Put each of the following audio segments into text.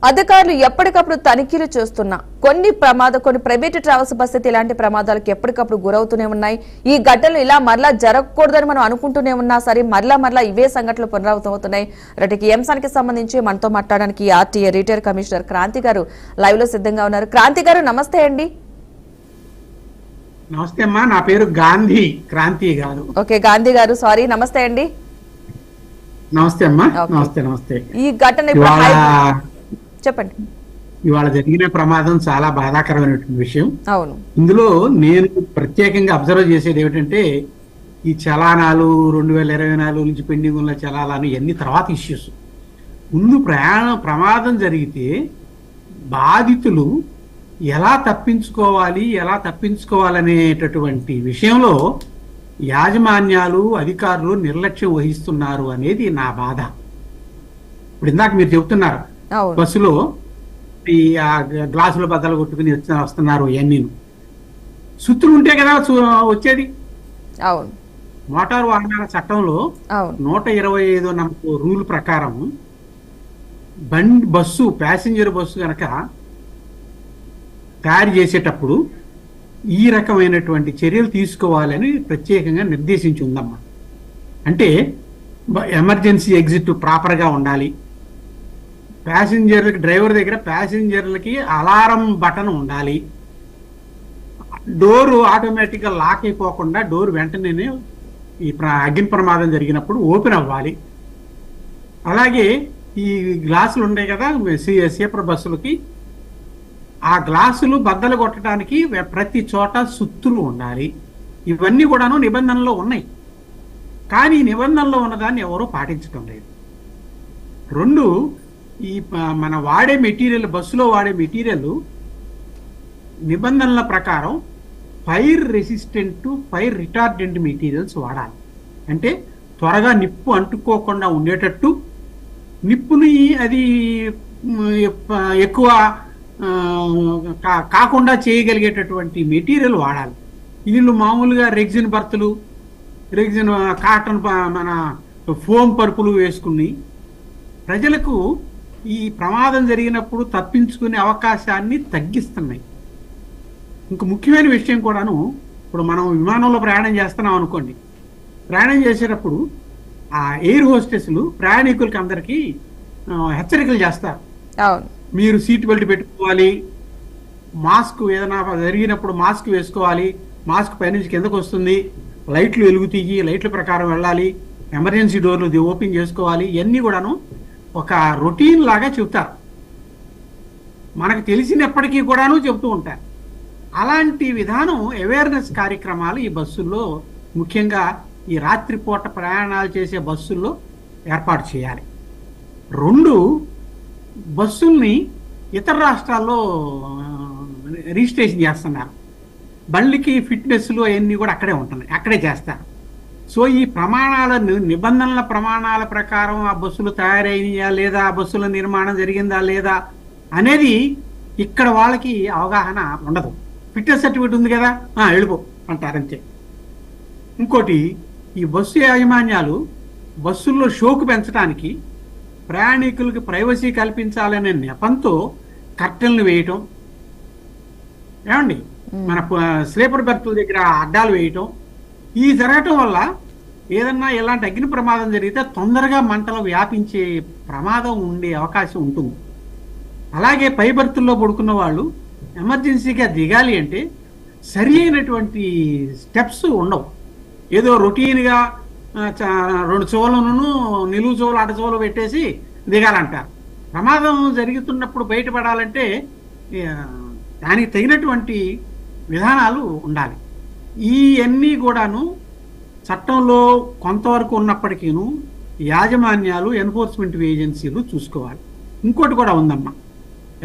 అధికారులు ఎప్పటికప్పుడు తనిఖీలు చేస్తున్నా కొన్ని ప్రైవేట్ ట్రావెల్స్ బస్సు ఇలాంటి ప్రమాదాలకు ఎప్పటికప్పుడు గురవుతూనే ఉన్నాయి. ఈ ఘటనలు ఇలా మరలా జరగకూడదని మనం అనుకుంటూనే ఉన్నా సరే మరలా ఇవే సంఘటనలు పునరావృతమవుతున్నాయి. రెడ్డికి ఈ అంశానికి సంబంధించి మనతో మాట్లాడడానికి ఆర్టీఏ రిటైర్ కమిషనర్ క్రాంతి గారు లైవ్ లో సిద్ధంగా ఉన్నారు. క్రాంతి గారు నమస్తే అండి. నమస్తే అమ్మా, నా పేరు గాంధీ, క్రాంతి గారు. ఓకే గాంధీ గారు, సారీ, నమస్తే అండి. నమస్తే అమ్మా. నమస్తే నమస్తే. ఈ ఘటన చెప్పండి. ఇవాళ జరిగిన ప్రమాదం చాలా బాధాకరమైనటువంటి విషయం. అవును. ఇందులో నేను ప్రత్యేకంగా అబ్జర్వ్ చేసేది ఏమిటంటే ఈ చలానాలు 2024 నుంచి పెండింగ్ ఉన్న చలానాలు ఇవన్నీ తర్వాత ఇష్యూస్. ముందు ప్రమాదం జరిగితే బాధితులు ఎలా తప్పించుకోవాలనేటటువంటి విషయంలో యాజమాన్యాలు అధికారులు నిర్లక్ష్యం వహిస్తున్నారు అనేది నా బాధ. ఇప్పుడు ఇందాక మీరు చెబుతున్నారు బస్సులో ఈ గ్లాసులు బద్దలు కొట్టుకుని వస్తున్నారు. ఇవన్నీ సుత్తులు ఉంటే కదా వచ్చేది. అవును. మోటారు వాహనాల చట్టంలో 125 నంబర్ రూల్ ప్రకారం ప్యాసింజర్ బస్సు కనుక తయారు చేసేటప్పుడు ఈ రకమైనటువంటి చర్యలు తీసుకోవాలని ప్రత్యేకంగా నిర్దేశించి ఉందమ్మా. అంటే ఎమర్జెన్సీ ఎగ్జిట్ ప్రాపర్గా ఉండాలి, డ్రైవర్ దగ్గర ప్యాసింజర్లకి అలారం బటన్ ఉండాలి, డోరు ఆటోమేటిక్గా లాక్ అయిపోకుండా డోర్ వెంటనే ఈ అగ్ని ప్రమాదం జరిగినప్పుడు ఓపెన్ అవ్వాలి. అలాగే ఈ గ్లాసులు ఉన్నాయి కదా స్లీపర్ బస్సులకి, ఆ గ్లాసులు బద్దలు కొట్టడానికి ప్రతి చోట సుత్తులు ఉండాలి. ఇవన్నీ కూడాను నిబంధనలో ఉన్నాయి. కానీ నిబంధనలో ఉన్నదాన్ని ఎవరూ పాటించడం లేదు. రెండు, ఈ మన వాడే మెటీరియల్, బస్సులో వాడే మెటీరియల్ నిబంధనల ప్రకారం fire resistant, fire retardant materials వాడాలి. అంటే త్వరగా నిప్పు అంటుకోకుండా ఉండేటట్టు, నిప్పుని అది ఎక్కువ కాకుండా చేయగలిగేటటువంటి మెటీరియల్ వాడాలి. వీళ్ళు మామూలుగా రెగ్జిన్ బర్తులు, రెగ్జిన్ కాటన్ మన ఫోమ్ పరుపులు వేసుకుని ప్రజలకు ఈ ప్రమాదం జరిగినప్పుడు తప్పించుకునే అవకాశాన్ని తగ్గిస్తున్నాయి. ఇంక ముఖ్యమైన విషయం కూడాను, ఇప్పుడు మనం విమానంలో ప్రయాణం చేస్తున్నాం అనుకోండి, ప్రయాణం చేసేటప్పుడు ఆ ఎయిర్ హోస్టెస్లు ప్రయాణికులకి అందరికీ హెచ్చరికలు చేస్తారు. మీరు సీట్ బెల్ట్ పెట్టుకోవాలి, మాస్క్ ఏదైనా జరిగినప్పుడు మాస్క్ వేసుకోవాలి, మాస్క్ పైనుంచి కిందకు వస్తుంది, లైట్లు వెలుగుతీయి, లైట్ల ప్రకారం వెళ్ళాలి, ఎమర్జెన్సీ డోర్లు ఓపెన్ చేసుకోవాలి. ఇవన్నీ కూడాను ఒక రొటీన్ లాగా చెప్తారు, మనకు తెలిసినప్పటికీ కూడాను చెప్తూ ఉంటారు. అలాంటి విధానం అవేర్నెస్ కార్యక్రమాలు ఈ బస్సుల్లో, ముఖ్యంగా ఈ రాత్రిపూట ప్రయాణాలు చేసే బస్సుల్లో ఏర్పాటు చేయాలి. రెండు, బస్సుల్ని ఇతర రాష్ట్రాల్లో రిజిస్ట్రేషన్ చేస్తున్నారు. బండికి ఫిట్నెస్లు అవన్నీ కూడా అక్కడే ఉంటున్నాయి, అక్కడే చేస్తారు. సో ఈ నిబంధనల ప్రమాణాల ప్రకారం ఆ బస్సులు తయారైనయా లేదా, బస్సుల నిర్మాణం జరిగిందా లేదా అనేది ఇక్కడ వాళ్ళకి అవగాహన ఉండదు. ఫిట్నెస్ సర్టిఫికేట్ ఉంది కదా, వెళ్ళిపో అంటారంతే. ఇంకోటి, ఈ బస్సు యాజమాన్యాలు బస్సుల్లో షోకు పెంచడానికి, ప్రయాణికులకు ప్రైవసీ కల్పించాలనే నెపంతో కర్టెన్లు వేయటం, ఏమండి మన స్లీపర్ బెర్తుల దగ్గర అడ్డాలు వేయటం, ఈ జరగటం వల్ల ఏదన్నా ఇలాంటి అగ్ని ప్రమాదం జరిగితే తొందరగా మంటలు వ్యాపించే ప్రమాదం ఉండే అవకాశం ఉంటుంది. అలాగే పై బెర్తుల్లో పడుకున్న వాళ్ళు ఎమర్జెన్సీగా దిగాలి అంటే సరి అయినటువంటి స్టెప్స్ ఉండవు. ఏదో రొటీన్గా 2 చెవులను నిలువు చెవులు అడ్డ చెవులు పెట్టేసి దిగాలంటారు. ప్రమాదం జరుగుతున్నప్పుడు బయటపడాలంటే దానికి తగినటువంటి విధానాలు ఉండాలి. ఇవన్నీ కూడాను చట్టంలో కొంతవరకు ఉన్నప్పటికీను యాజమాన్యాలు, ఎన్ఫోర్స్మెంట్ ఏజెన్సీలు చూసుకోవాలి. ఇంకోటి కూడా ఉందమ్మా,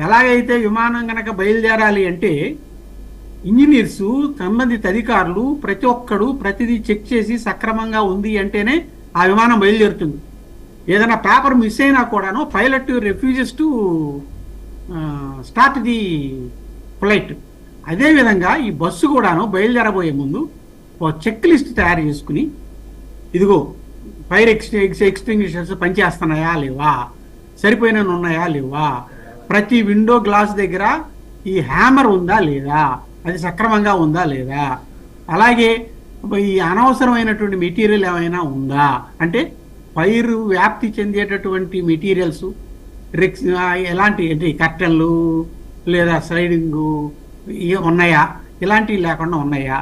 ఎలాగైతే విమానం కనుక బయలుదేరాలి అంటే ఇంజనీర్సు, సంబంధిత అధికారులు ప్రతి ఒక్కడు ప్రతిదీ చెక్ చేసి సక్రమంగా ఉంది అంటేనే ఆ విమానం బయలుదేరుతుంది. ఏదైనా పేపర్ మిస్ అయినా కూడాను pilot refuses to start the flight. అదేవిధంగా ఈ బస్సు కూడాను బయలుదేరబోయే ముందు ఒక చెక్ లిస్ట్ తయారు చేసుకుని, ఇదిగో ఫైర్ ఎక్స్టింగ్విషర్స్ పనిచేస్తున్నాయా లేవా, సరిపోయిన ఉన్నాయా లేవా, ప్రతి విండో గ్లాస్ దగ్గర ఈ హ్యామర్ ఉందా లేదా, అది సక్రమంగా ఉందా లేదా, అలాగే ఈ అనవసరమైనటువంటి మెటీరియల్ ఏమైనా ఉందా, అంటే ఫైర్ వ్యాప్తి చెందేటటువంటి మెటీరియల్స్ ఎలాంటి అంటే కర్టన్లు లేదా స్లైడింగు ఉన్నాయా, ఇలాంటివి లేకుండా ఉన్నాయా,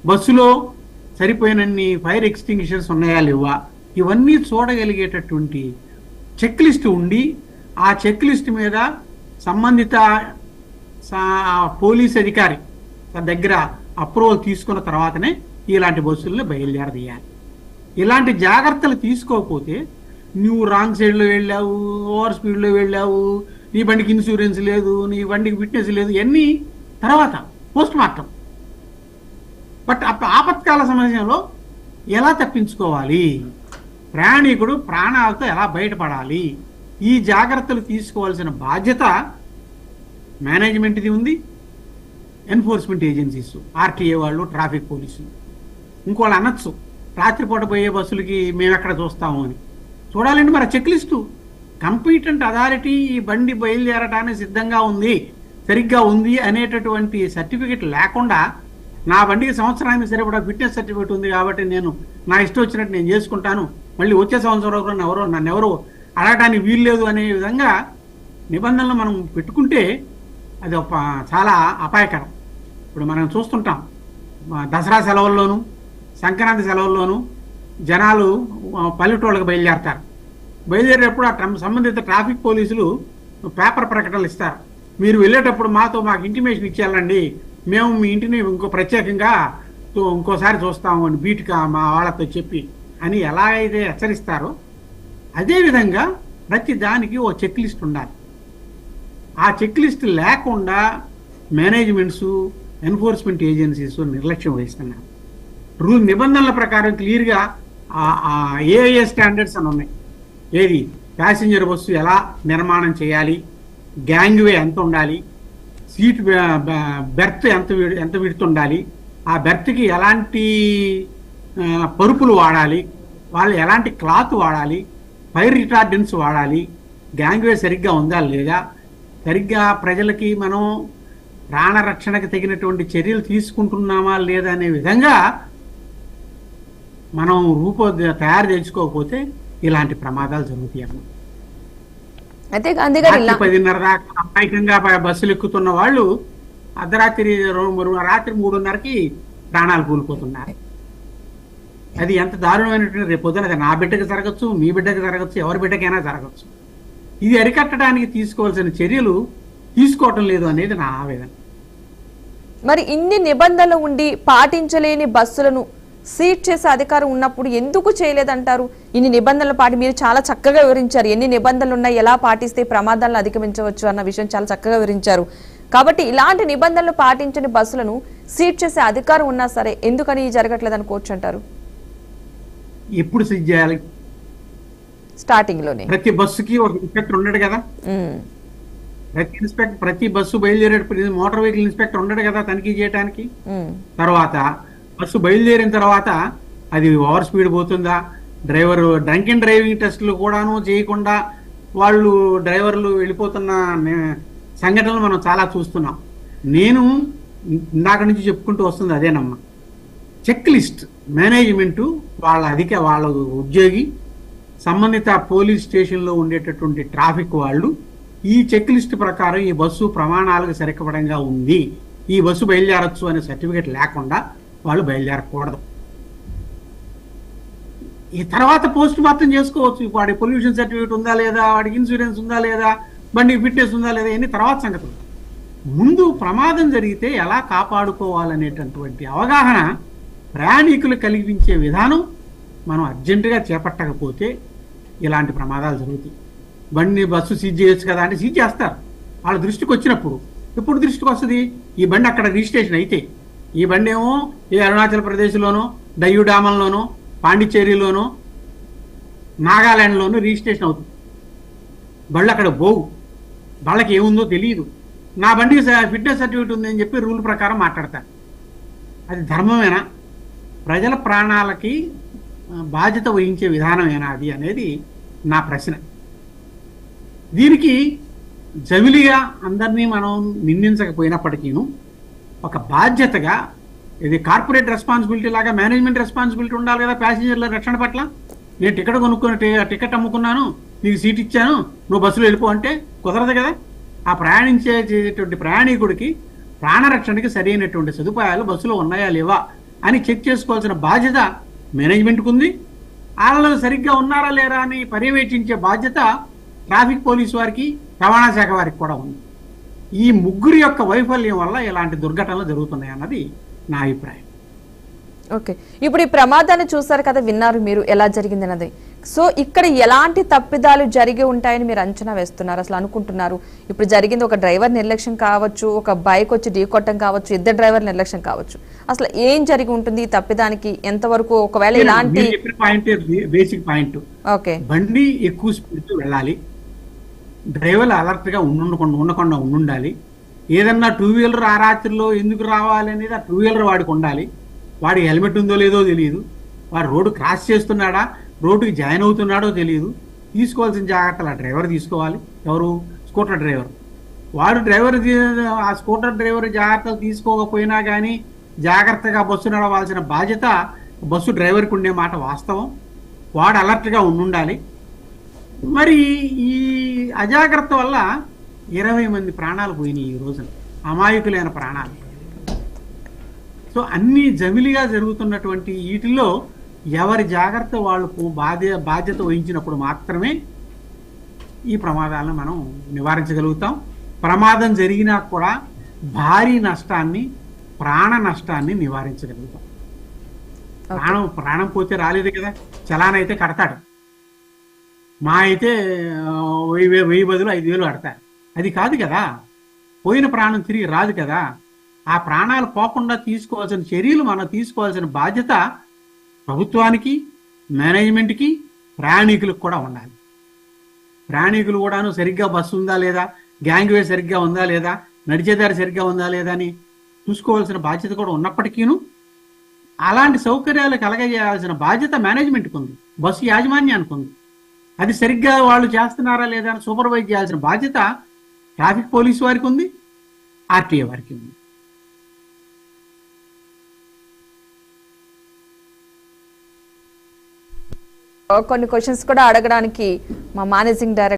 బస్సులో సరిపోయినన్ని ఫైర్ ఎక్స్టింగ్విషర్స్ ఉన్నాయా లేవా, ఇవన్నీ చూడగలిగేటటువంటి చెక్ లిస్ట్ ఉండి ఆ చెక్ లిస్ట్ మీద సంబంధిత పోలీస్ అధికారి దగ్గర అప్రూవల్ తీసుకున్న తర్వాతనే ఇలాంటి బస్సులను బయలుదేరదీయాలి. ఇలాంటి జాగ్రత్తలు తీసుకోకపోతే నువ్వు రాంగ్ సైడ్లో వెళ్ళావు, ఓవర్ స్పీడ్లో వెళ్ళావు, నీ బండికి ఇన్సూరెన్స్ లేదు, నీ బండికి ఫిట్నెస్ లేదు, ఇవన్నీ తర్వాత పోస్ట్ మార్టం. బట్ ఆపత్కాల సమయంలో ఎలా తప్పించుకోవాలి, ప్రయాణికుడు ప్రాణాలతో ఎలా బయటపడాలి, ఈ జాగ్రత్తలు తీసుకోవాల్సిన బాధ్యత మేనేజ్మెంట్ది ఉంది, ఎన్ఫోర్స్మెంట్ ఏజెన్సీస్, ఆర్టీఏ వాళ్ళు, ట్రాఫిక్ పోలీసులు. ఇంకోళ్ళు అనొచ్చు రాత్రిపూట పోయే బస్సులకి మేము ఎక్కడ చూస్తాము అని. చూడాలండి మరి చెక్ లిస్టు. కంపీటెంట్ అథారిటీ ఈ బండి బయలుదేరడానికి సిద్ధంగా ఉంది, సరిగ్గా ఉంది అనేటటువంటి సర్టిఫికెట్ లేకుండా నా బండికి సంవత్సరానికి సరిపడా ఫిట్నెస్ సర్టిఫికెట్ ఉంది కాబట్టి నేను నా ఇష్టం వచ్చినట్టు నేను చేసుకుంటాను, మళ్ళీ వచ్చే సంవత్సరం నన్ను ఎవరో అడగడానికి వీలు లేదు అనే విధంగా నిబంధనలు మనం పెట్టుకుంటే అది చాలా అపాయకరం. ఇప్పుడు మనం చూస్తుంటాం దసరా సెలవుల్లోనూ సంక్రాంతి సెలవుల్లోనూ జనాలు పల్లెటూళ్ళకి బయలుదేరతారు. బయలుదేరేటప్పుడు ఆ సంబంధిత ట్రాఫిక్ పోలీసులు పేపర్ ప్రకటనలు ఇస్తారు. మీరు వెళ్ళేటప్పుడు మాకు ఇంటిమేషన్ ఇచ్చేయాలండి, మేము మీ ఇంటిని ప్రత్యేకంగా ఇంకోసారి చూస్తాము అని బీట్గా మా వాళ్ళతో చెప్పి అని ఎలా అయితే హెచ్చరిస్తారో అదేవిధంగా ప్రతి దానికి ఓ చెక్ లిస్ట్ ఉండాలి. ఆ చెక్ లిస్ట్ లేకుండా మేనేజ్మెంట్స్, ఎన్ఫోర్స్మెంట్ ఏజెన్సీస్ నిర్లక్ష్యం వహిస్తున్నారు. నిబంధనల ప్రకారం క్లియర్గా ఏ స్టాండర్డ్స్ అని ఉన్నాయి. ఏది ప్యాసింజర్ బస్సు ఎలా నిర్మాణం చేయాలి, గ్యాంగ్ వే ఎంత ఉండాలి, సీట్ బెర్త్ ఎంత విడుతు ఉండాలి, ఆ బెర్త్కి ఎలాంటి పరుపులు వాడాలి, వాళ్ళు ఎలాంటి క్లాత్ వాడాలి, ఫైర్ రిటార్డెంట్స్ వాడాలి, గ్యాంగ్ వే సరిగ్గా ఉందా లేదా, సరిగ్గా ప్రజలకి మనం ప్రాణరక్షణకు తగినటువంటి చర్యలు తీసుకుంటున్నామా లేదా అనే విధంగా మనం తయారు చేసుకోకపోతే ఇలాంటి ప్రమాదాలు జరుగుతాయి. అయితే గాంధీ గారు 10:30 దాకా అమాయకంగా బస్సులు ఎక్కుతున్న వాళ్ళు రాత్రి 3:30కి ప్రాణాలు కూలిపోతున్నారు. అది ఎంత దారుణమైనటువంటి రేపు పొద్దున నా బిడ్డకి జరగచ్చు, మీ బిడ్డకి జరగచ్చు, ఎవరి బిడ్డకైనా జరగచ్చు. ఇది అరికట్టడానికి తీసుకోవాల్సిన చర్యలు తీసుకోవటం లేదు అనేది నా ఆవేదన. మరి ఇన్ని నిబంధనలు ఉండి పాటించలేని బస్సులను సీట్ చేసే అధికారం ఉన్నప్పుడు ఎందుకు చేయలేదంటారు? ఇన్ని నిబంధనలు మీరు చాలా చక్కగా వివరించారు. ఎన్ని నిబంధనలు ఉన్నాయి, ఎలా పాటిస్తే ప్రమాదాలను అధిగమించవచ్చు అన్న విషయం చాలా చక్కగా వివరించారు. కాబట్టి ఇలాంటి నిబంధనలు పాటించని బస్సులను సీట్ చేసే అధికారం ఉన్నా సరే ఎందుకని జరగట్లేదు అనుకోవచ్చు అంటారు? ఎప్పుడు సీట్ చేయాలి? స్టార్టింగ్ లోనే ప్రతి బస్సుకి ఒక ఇన్స్పెక్టర్ ఉన్నాడు కదా, ప్రతి బస్సు బయలుదేరేటప్పుడు మోటార్ వెహికల్ ఇన్స్పెక్టర్ ఉన్నాడు కదా తనిఖీ చేయడానికి. తర్వాత బస్సు బయలుదేరిన తర్వాత అది ఓవర్ స్పీడ్ పోతుందా, డ్రైవర్ డ్రంక్ అండ్ డ్రైవింగ్ టెస్టులు కూడాను చేయకుండా వాళ్ళు డ్రైవర్లు వెళ్ళిపోతున్న సంఘటనలు మనం చాలా చూస్తున్నాం. నేను ఇందాక నుంచి చెప్పుకుంటూ వస్తుంది అదేనమ్మా, చెక్ లిస్ట్ మేనేజ్మెంటు వాళ్ళ ఉద్యోగి, సంబంధిత పోలీస్ స్టేషన్లో ఉండేటటువంటి ట్రాఫిక్ వాళ్ళు ఈ చెక్ లిస్ట్ ప్రకారం ఈ బస్సు ప్రమాణాలకు సరిపడంగా ఉంది, ఈ బస్సు బయలుదేరచ్చు అనే సర్టిఫికేట్ లేకుండా వాళ్ళు బయలుదేరకూడదు. ఈ తర్వాత పోస్ట్ మార్టం చేసుకోవచ్చు. వాడి పొల్యూషన్ సర్టిఫికేట్ ఉందా లేదా, వాడికి ఇన్సూరెన్స్ ఉందా లేదా, బండికి ఫిట్నెస్ ఉందా లేదా, ఇవన్నీ తర్వాత సంగతులు. ముందు ప్రమాదం జరిగితే ఎలా కాపాడుకోవాలనేటటువంటి అవగాహన ప్రయాణికులు కలిగించే విధానం మనం అర్జెంటుగా చేపట్టకపోతే ఇలాంటి ప్రమాదాలు జరుగుతాయి. బస్సు సీజ్ చేయొచ్చు కదా అంటే సీజ్ చేస్తారు వాళ్ళ దృష్టికి వచ్చినప్పుడు. ఎప్పుడు దృష్టికి వస్తుంది? ఈ బండి అక్కడ రిజిస్ట్రేషన్ అయితే, ఈ బండి ఏమో ఏ అరుణాచల్ ప్రదేశ్లోనో, డయ్యూ డామంలోనో, పాండిచ్చేరిలోనో, నాగాలాండ్లోనూ రిజిస్ట్రేషన్ అవుతుంది. బళ్ళు అక్కడ పోవు, వాళ్ళకి ఏముందో తెలియదు. నా బండికి ఫిట్నెస్ సర్టిఫికేట్ ఉందని చెప్పి రూల్ ప్రకారం మాట్లాడతారు. అది ధర్మమేనా? ప్రజల ప్రాణాలకి బాధ్యత వహించే విధానమేనా అది అనేది నా ప్రశ్న. దీనికి జవిలిగా అందరినీ మనం నిందించకపోయినప్పటికీను ఒక బాధ్యతగా ఇది కార్పొరేట్ రెస్పాన్సిబిలిటీ లాగా మేనేజ్మెంట్ రెస్పాన్సిబిలిటీ ఉండాలి కదా ప్యాసింజర్ల రక్షణ పట్ల. నేను టికెట్ కొనుక్కుని టికెట్ అమ్ముకున్నాను, నీకు సీట్ ఇచ్చాను, నువ్వు బస్సులో వెళ్ళిపో అంటే కుదరదు కదా. ఆ ప్రయాణించేటువంటి ప్రయాణికుడికి ప్రాణరక్షణకి సరైనటువంటి సదుపాయాలు బస్సులో ఉన్నాయా లేవా అని చెక్ చేసుకోవాల్సిన బాధ్యత మేనేజ్మెంట్కి ఉంది. వాళ్ళలో సరిగ్గా ఉన్నారా లేరా అని పర్యవేక్షించే బాధ్యత ట్రాఫిక్ పోలీసు వారికి, రవాణా శాఖ వారికి కూడా ఉంది. ఈ ముగ్గురి యొక్క వైఫల్యం వల్ల ఇలాంటి దుర్ఘటనలు జరుగుతున్నాయి అన్నది నా అభిప్రాయం. ఓకే, ఇప్పుడు ఈ ప్రమాదాన్ని చూసారు కదా, విన్నారు మీరు ఎలా జరిగింది అన్నది. సో ఇక్కడ ఎలాంటి తప్పిదాలు జరిగి ఉంటాయని మీరు అంచనా వేస్తున్నారు, అసలు అనుకుంటున్నారు? ఇప్పుడు జరిగింది ఒక డ్రైవర్ నిర్లక్ష్యం కావచ్చు, ఒక బైక్ వచ్చి ఢీకొట్టడం కావచ్చు, ఇద్దరు డ్రైవర్ నిర్లక్ష్యం కావచ్చు. అసలు ఏం జరిగి ఉంటుంది ఈ తప్పిదానికి? ఎంతవరకు ఒకవేళ ఇలాంటి బేసిక్ పాయింట్, ఓకే, బండి ఎక్కువ స్పీడ్ వెళ్ళాలి, డ్రైవర్ అలర్ట్ గా ఉండకుండా ఉండాలి. ఏదన్నా టూ వీలర్ ఆ రాత్రిలో ఎందుకు రావాలి అనేది ఆ టూ వీలర్ వాడికి ఉండాలి. వాడి హెల్మెట్ ఉందో లేదో తెలియదు, వాడు రోడ్డు క్రాస్ చేస్తున్నాడా, రోడ్డుకి జాయిన్ అవుతున్నాడో తెలియదు. తీసుకోవాల్సిన జాగ్రత్తలు ఆ డ్రైవర్ తీసుకోవాలి. ఎవరు? Scooter driver. వాడు ఆ స్కూటర్ డ్రైవర్ జాగ్రత్తలు తీసుకోకపోయినా కానీ జాగ్రత్తగా బస్సు నడవాల్సిన బాధ్యత బస్సు డ్రైవర్కి ఉండే మాట వాస్తవం. వాడు అలర్ట్గా ఉండాలి. మరి ఈ అజాగ్రత్త వల్ల 20 మంది ప్రాణాలు పోయినాయి ఈ రోజున, అమాయకులైన ప్రాణాలు. సో అన్ని జమిలిగా జరుగుతున్నటువంటి వీటిల్లో ఎవరి జాగ్రత్త వాళ్ళు బాధ్యత వహించినప్పుడు మాత్రమే ఈ ప్రమాదాలను మనం నివారించగలుగుతాం. ప్రమాదం జరిగినా కూడా భారీ నష్టాన్ని, ప్రాణ నష్టాన్ని నివారించగలుగుతాం. ప్రాణం పోతే రాలేదు కదా, చలాన్ అయితే కడతాడు, మా అయితే 1000 బదులు 5000 కడతాడు. అది కాదు కదా, పోయిన ప్రాణం తిరిగి రాదు కదా. ఆ ప్రాణాలు పోకుండా తీసుకోవాల్సిన చర్యలు మనం తీసుకోవాల్సిన బాధ్యత ప్రభుత్వానికి, మేనేజ్మెంట్కి, ప్రయాణికులకు కూడా ఉండాలి. ప్రయాణికులు కూడాను సరిగ్గా బస్సు ఉందా లేదా, గ్యాంగ్ వే సరిగ్గా ఉందా లేదా, నడిచేదారి సరిగ్గా ఉందా లేదా అని చూసుకోవాల్సిన బాధ్యత కూడా ఉన్నప్పటికీను అలాంటి సౌకర్యాలు కలగజేయాల్సిన బాధ్యత మేనేజ్మెంట్కి ఉంది, బస్సు యాజమాన్యానికి ఉంది. అది సరిగ్గా వాళ్ళు చేస్తున్నారా లేదా అని సూపర్వైజ్ చేయాల్సిన బాధ్యత ట్రాఫిక్ పోలీసు వారికి ఉంది, ఆర్టీఏ వారికి ఉంది. కొన్ని క్వశ్చన్స్ కూడా అడగడానికి మా మేనేజింగ్ డైరెక్టర్